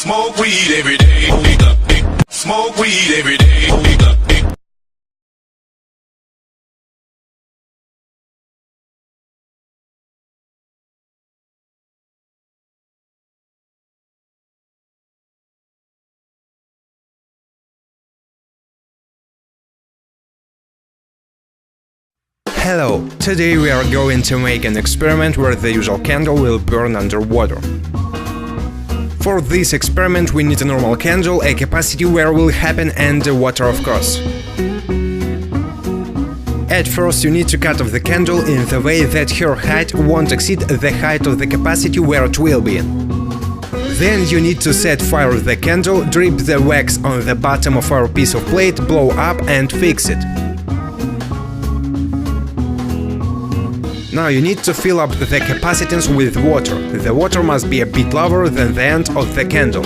Smoke weed every day. Smoke weed every day. Hello! Today we are going to make an experiment where the usual candle will burn underwater. For this experiment we need a normal candle, a capacity where will happen and water of course. At first you need to cut off the candle in the way that her height won't exceed the height of the capacity where it will be. Then you need to set fire to the candle, drip the wax on the bottom of our piece of plate, blow up and fix it. Now you need to fill up the capacitance with water. The water must be a bit lower than the end of the candle.